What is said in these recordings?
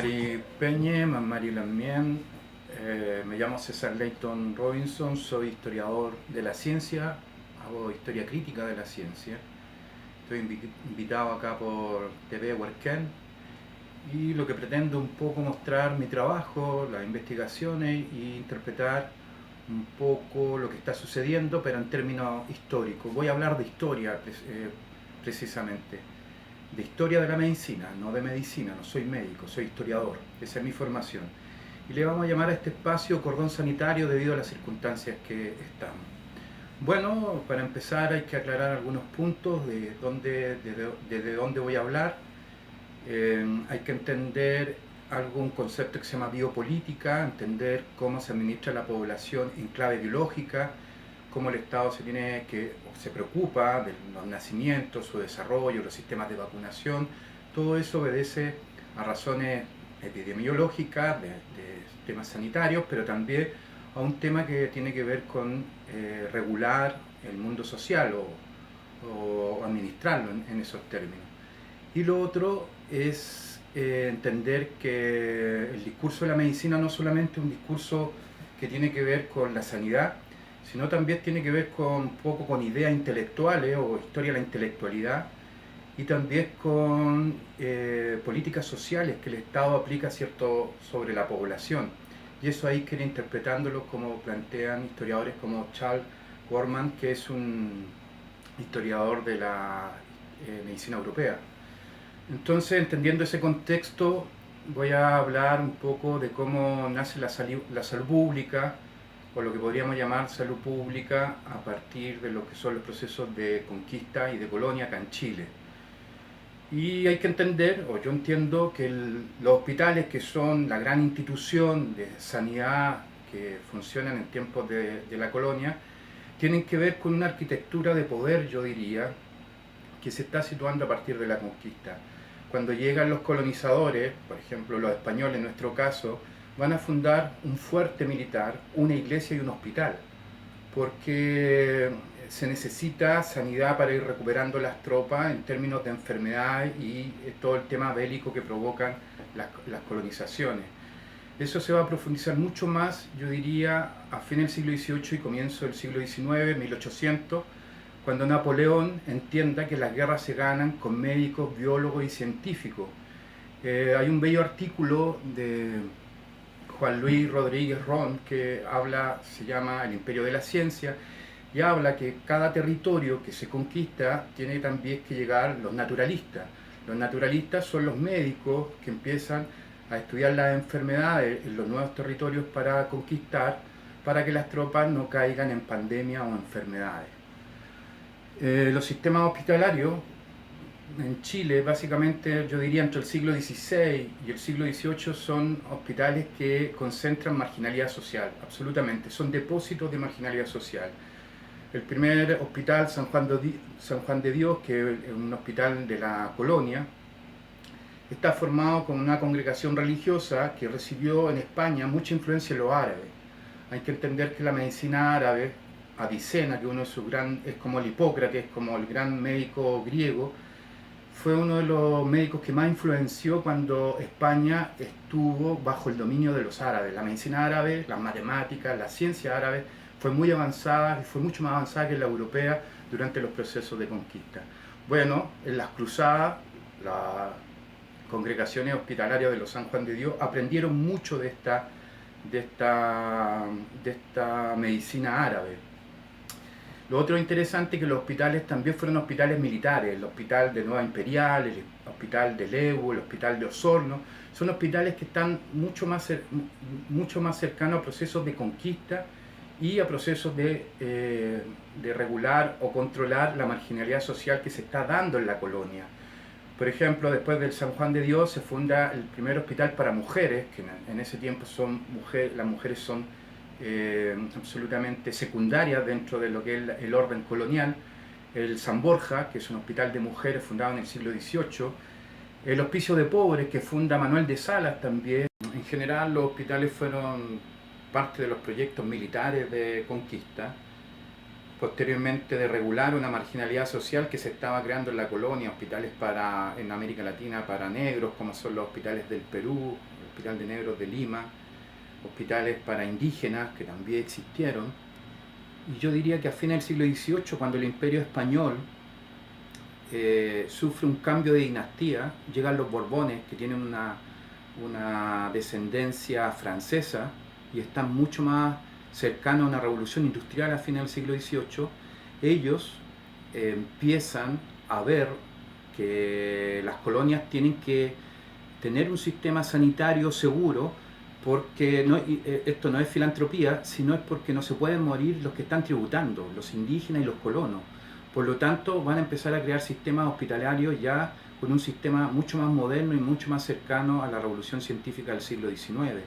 Mari Peñe, Mari Lamien, me llamo César Leighton Robinson, soy historiador de la ciencia, hago historia crítica de la ciencia. Estoy invitado acá por TV Huerquén y lo que pretendo un poco mostrar mi trabajo, las investigaciones e interpretar un poco lo que está sucediendo, pero en términos históricos. Voy a hablar de historia precisamente, de historia de la medicina, no de medicina, no soy médico, soy historiador, esa es mi formación. Y le vamos a llamar a este espacio cordón sanitario debido a las circunstancias que estamos. Bueno, para empezar hay que aclarar algunos puntos de desde dónde voy a hablar. Hay que entender un concepto que se llama biopolítica, entender cómo se administra la población en clave biológica, cómo el Estado se preocupa de los nacimientos, su desarrollo, los sistemas de vacunación. Todo eso obedece a razones epidemiológicas, de temas sanitarios, pero también a un tema que tiene que ver con regular el mundo social o administrarlo en esos términos. Y lo otro es entender que el discurso de la medicina no solamente es un discurso que tiene que ver con la sanidad, sino también tiene que ver un poco con ideas intelectuales o historia de la intelectualidad, y también con políticas sociales que el Estado aplica sobre la población. Y eso hay que ir interpretándolo como plantean historiadores como Charles Wortmann, que es un historiador de la medicina europea. Entonces, entendiendo ese contexto, voy a hablar un poco de cómo nace la salud pública, o lo que podríamos llamar salud pública a partir de lo que son los procesos de conquista y de colonia acá en Chile. Y hay que entender, o yo entiendo, que los hospitales, que son la gran institución de sanidad que funcionan en tiempos de la colonia, tienen que ver con una arquitectura de poder, yo diría, que se está situando a partir de la conquista. Cuando llegan los colonizadores, por ejemplo los españoles en nuestro caso, van a fundar un fuerte militar, una iglesia y un hospital, porque se necesita sanidad para ir recuperando las tropas en términos de enfermedades y todo el tema bélico que provocan las colonizaciones. Eso se va a profundizar mucho más, yo diría, a fin del siglo XVIII y comienzo del siglo XIX, 1800, cuando Napoleón entienda que las guerras se ganan con médicos, biólogos y científicos. Hay un bello artículo de Juan Luis Rodríguez Ron que se llama El Imperio de la Ciencia, y habla que cada territorio que se conquista tiene también que llegar los naturalistas. Los naturalistas son los médicos que empiezan a estudiar las enfermedades en los nuevos territorios para conquistar, para que las tropas no caigan en pandemia o enfermedades. Los sistemas hospitalarios en Chile, básicamente, yo diría entre el siglo XVI y el siglo XVIII, son hospitales que concentran marginalidad social, absolutamente, son depósitos de marginalidad social. El primer hospital, San Juan de Dios, que es un hospital de la colonia, está formado con una congregación religiosa que recibió en España mucha influencia de los árabes. Hay que entender que la medicina árabe, Avicena, que es como el Hipócrates, como el gran médico griego, fue uno de los médicos que más influenció cuando España estuvo bajo el dominio de los árabes. La medicina árabe, las matemáticas, la ciencia árabe fue muy avanzada y fue mucho más avanzada que la europea durante los procesos de conquista. Bueno, en las cruzadas, las congregaciones hospitalarias de los San Juan de Dios aprendieron mucho de esta medicina árabe. Lo otro interesante es que los hospitales también fueron hospitales militares, el Hospital de Nueva Imperial, el Hospital de Lehue, el Hospital de Osorno, son hospitales que están mucho más cercanos a procesos de conquista y a procesos de regular o controlar la marginalidad social que se está dando en la colonia. Por ejemplo, después del San Juan de Dios se funda el primer hospital para mujeres, que en ese tiempo las mujeres son absolutamente secundarias dentro de lo que es el orden colonial. El San Borja, que es un hospital de mujeres fundado en el siglo XVIII, el Hospicio de Pobres, que funda Manuel de Salas también. En general, los hospitales fueron parte de los proyectos militares de conquista, posteriormente de regular una marginalidad social que se estaba creando en la colonia, hospitales en América Latina para negros, como son los hospitales del Perú, Hospital de Negros de Lima, hospitales para indígenas que también existieron. Y yo diría que a fines del siglo XVIII, cuando el Imperio Español sufre un cambio de dinastía, llegan los Borbones, que tienen una descendencia francesa y están mucho más cercanos a una revolución industrial a fines del siglo XVIII. Ellos empiezan a ver que las colonias tienen que tener un sistema sanitario seguro, porque esto no es filantropía, sino es porque no se pueden morir los que están tributando, los indígenas y los colonos. Por lo tanto, van a empezar a crear sistemas hospitalarios ya con un sistema mucho más moderno y mucho más cercano a la revolución científica del siglo XIX.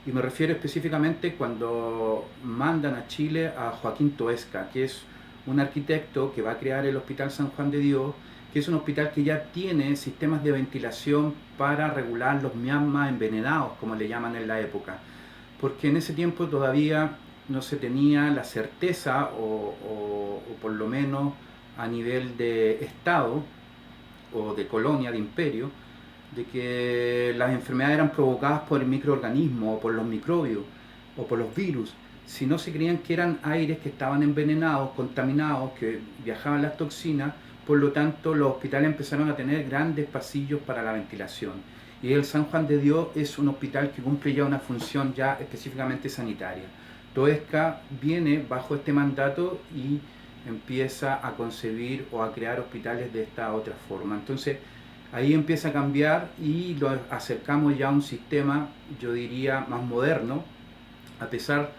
Y me refiero específicamente cuando mandan a Chile a Joaquín Toesca, que es un arquitecto que va a crear el Hospital San Juan de Dios, que es un hospital que ya tiene sistemas de ventilación para regular los miasmas envenenados, como le llaman en la época. Porque en ese tiempo todavía no se tenía la certeza, o por lo menos a nivel de Estado, o de colonia, de imperio, de que las enfermedades eran provocadas por el microorganismo, o por los microbios, o por los virus. Si no, se creían que eran aires que estaban envenenados, contaminados, que viajaban las toxinas. Por lo tanto, los hospitales empezaron a tener grandes pasillos para la ventilación. Y el San Juan de Dios es un hospital que cumple ya una función ya específicamente sanitaria. Toesca viene bajo este mandato y empieza a concebir o a crear hospitales de esta otra forma. Entonces, ahí empieza a cambiar y lo acercamos ya a un sistema, yo diría, más moderno, a pesar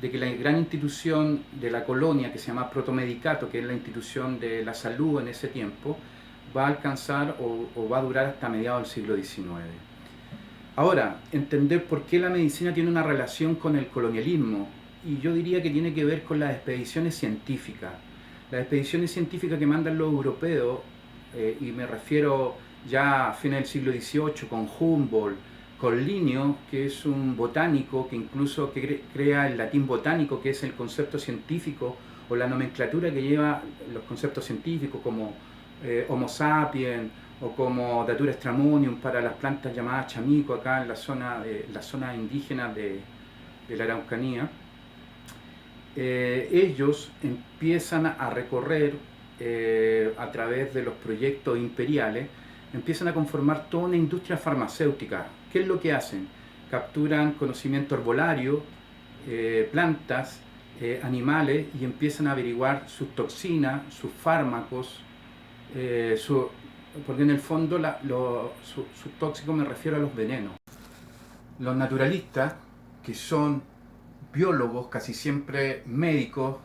de que la gran institución de la colonia, que se llama Protomedicato, que es la institución de la salud en ese tiempo, va a alcanzar o va a durar hasta mediados del siglo XIX. Ahora, entender por qué la medicina tiene una relación con el colonialismo, y yo diría que tiene que ver con las expediciones científicas. Las expediciones científicas que mandan los europeos, y me refiero ya a fines del siglo XVIII con Humboldt, con Linneo, que es un botánico que incluso crea el latín botánico, que es el concepto científico o la nomenclatura que lleva los conceptos científicos como Homo sapiens o como Datura stramonium para las plantas llamadas chamico acá en la zona indígena de la Araucanía. Ellos empiezan a recorrer a través de los proyectos imperiales, empiezan a conformar toda una industria farmacéutica. ¿Qué es lo que hacen? Capturan conocimiento herbolario, plantas, animales, y empiezan a averiguar sus toxinas, sus fármacos, porque en el fondo sus tóxicos, me refiero a los venenos. Los naturalistas, que son biólogos, casi siempre médicos,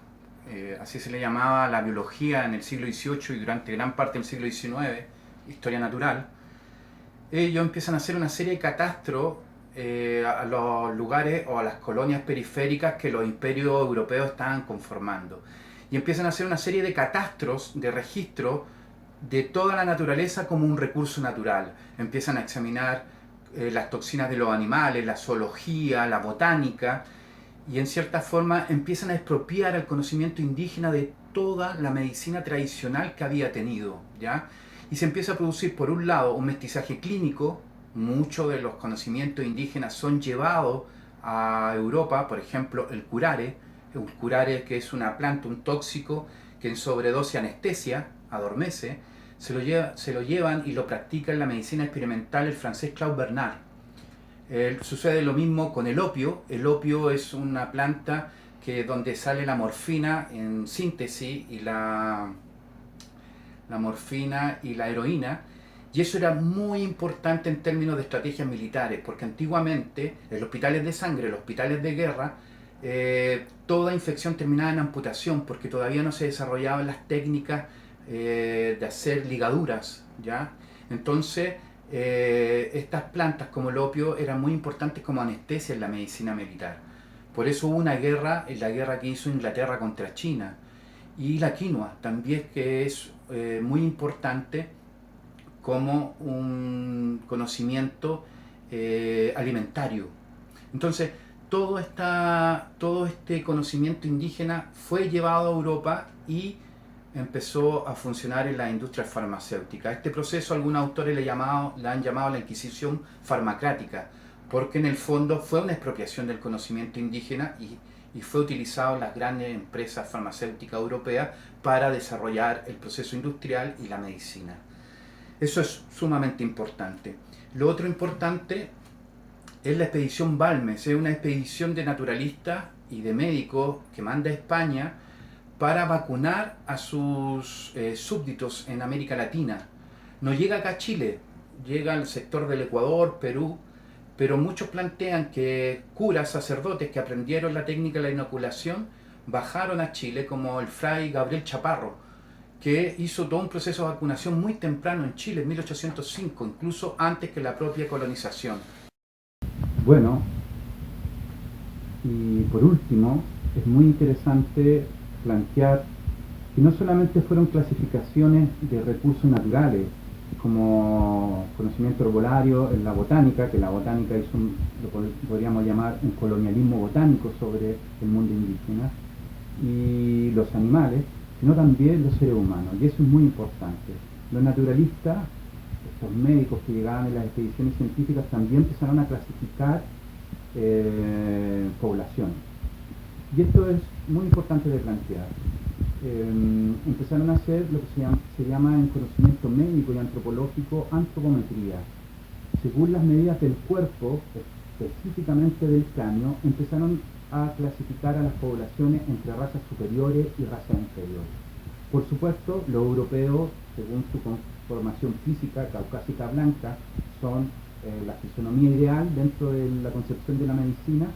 así se le llamaba la biología en el siglo XVIII y durante gran parte del siglo XIX, historia natural, ellos empiezan a hacer una serie de catastros a los lugares o a las colonias periféricas que los imperios europeos estaban conformando. Y empiezan a hacer una serie de catastros, de registros de toda la naturaleza como un recurso natural. Empiezan a examinar las toxinas de los animales, la zoología, la botánica, y en cierta forma empiezan a expropiar el conocimiento indígena de toda la medicina tradicional que había tenido, ¿ya? Y se empieza a producir, por un lado, un mestizaje clínico. Muchos de los conocimientos indígenas son llevados a Europa, por ejemplo, el curare que es una planta, un tóxico que en sobredosis anestesia, adormece, se lo llevan y lo practica en la medicina experimental el francés Claude Bernard. Sucede lo mismo con el opio. El opio es una planta donde sale la morfina en síntesis, y la morfina y la heroína, y eso era muy importante en términos de estrategias militares, porque antiguamente en los hospitales de sangre, en los hospitales de guerra, toda infección terminaba en amputación, porque todavía no se desarrollaban las técnicas de hacer ligaduras, ¿ya? Entonces, estas plantas como el opio eran muy importantes como anestesia en la medicina militar. Por eso hubo una guerra, la guerra que hizo Inglaterra contra China. Y la quinoa también, que es muy importante como un conocimiento alimentario. Entonces, todo este conocimiento indígena fue llevado a Europa y empezó a funcionar en la industria farmacéutica. Este proceso algunos autores le han llamado la Inquisición farmacrática, porque en el fondo fue una expropiación del conocimiento indígena y fue utilizado en las grandes empresas farmacéuticas europeas para desarrollar el proceso industrial y la medicina. Eso es sumamente importante. Lo otro importante es la expedición Balmes, es una expedición de naturalistas y de médicos que manda a España para vacunar a sus súbditos en América Latina. No llega acá a Chile, llega al sector del Ecuador, Perú, pero muchos plantean que curas, sacerdotes que aprendieron la técnica de la inoculación bajaron a Chile, como el fray Gabriel Chaparro, que hizo todo un proceso de vacunación muy temprano en Chile, en 1805, incluso antes que la propia colonización. Bueno, y por último, es muy interesante plantear que no solamente fueron clasificaciones de recursos naturales, como conocimiento herbolario en la botánica, que la botánica hizo lo podríamos llamar un colonialismo botánico sobre el mundo indígena, y los animales, sino también los seres humanos, y eso es muy importante. Los naturalistas, estos médicos que llegaban en las expediciones científicas, también empezaron a clasificar poblaciones. Y esto es muy importante de plantear. Empezaron a hacer lo que se llama en conocimiento médico y antropológico antropometría. Según las medidas del cuerpo, específicamente del cráneo, empezaron a clasificar a las poblaciones entre razas superiores y razas inferiores. Por supuesto, los europeos, según su conformación física caucásica blanca, son la fisonomía ideal dentro de la concepción de la medicina,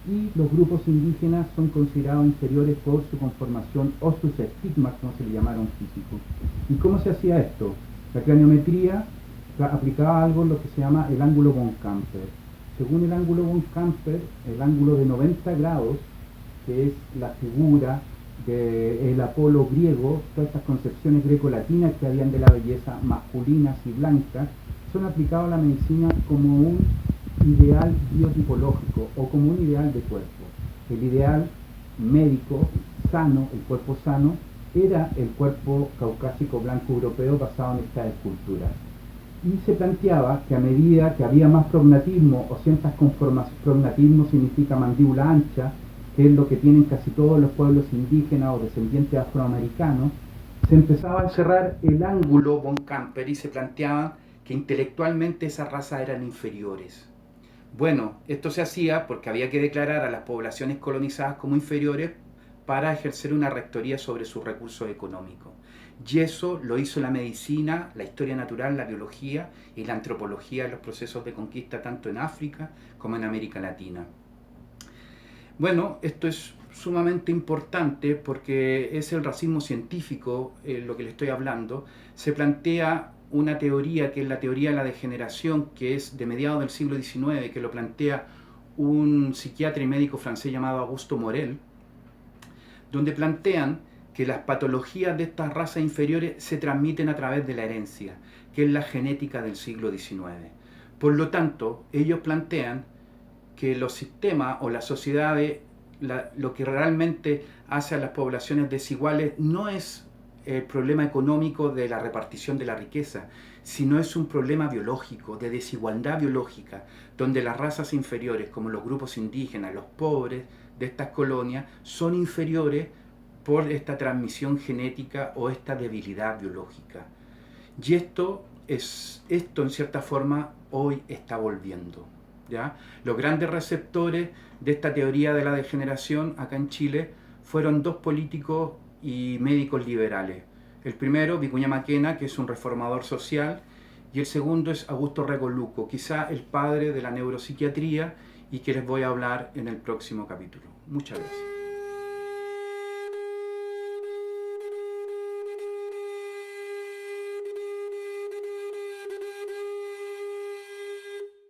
y los grupos indígenas son considerados inferiores por su conformación o sus estigmas, como se le llamaron físicos. ¿Y cómo se hacía esto? La craniometría aplicaba algo lo que se llama el ángulo von Camper. Según el ángulo von Camper, el ángulo de 90 grados, que es la figura del Apolo griego, todas estas concepciones grecolatinas que habían de la belleza masculinas y blancas, son aplicados a la medicina como un ideal biotipológico o como un ideal de cuerpo. El ideal médico sano, el cuerpo sano, era el cuerpo caucásico blanco europeo basado en estas esculturas. Y se planteaba que a medida que había más prognatismo o ciertas conformaciones, prognatismo significa mandíbula ancha, que es lo que tienen casi todos los pueblos indígenas o descendientes afroamericanos, se empezaba a encerrar el ángulo von Camper y se planteaba que intelectualmente esas razas eran inferiores. Bueno, esto se hacía porque había que declarar a las poblaciones colonizadas como inferiores para ejercer una rectoría sobre sus recursos económicos. Y eso lo hizo la medicina, la historia natural, la biología y la antropología en los procesos de conquista tanto en África como en América Latina. Bueno, esto es sumamente importante porque es el racismo científico lo que le estoy hablando. Se plantea una teoría que es la teoría de la degeneración, que es de mediados del siglo XIX, que lo plantea un psiquiatra y médico francés llamado Augusto Morel, donde plantean que las patologías de estas razas inferiores se transmiten a través de la herencia, que es la genética del siglo XIX. Por lo tanto, ellos plantean que los sistemas o las sociedades, lo que realmente hace a las poblaciones desiguales no es el problema económico de la repartición de la riqueza, sino es un problema biológico, de desigualdad biológica, donde las razas inferiores, como los grupos indígenas, los pobres de estas colonias, son inferiores por esta transmisión genética o esta debilidad biológica. Y esto en cierta forma hoy está volviendo, ¿ya? Los grandes receptores de esta teoría de la degeneración acá en Chile fueron dos políticos y médicos liberales. El primero, Vicuña Maquena, que es un reformador social, y el segundo es Augusto Rego Luco, quizá el padre de la neuropsiquiatría, y que les voy a hablar en el próximo capítulo. Muchas gracias.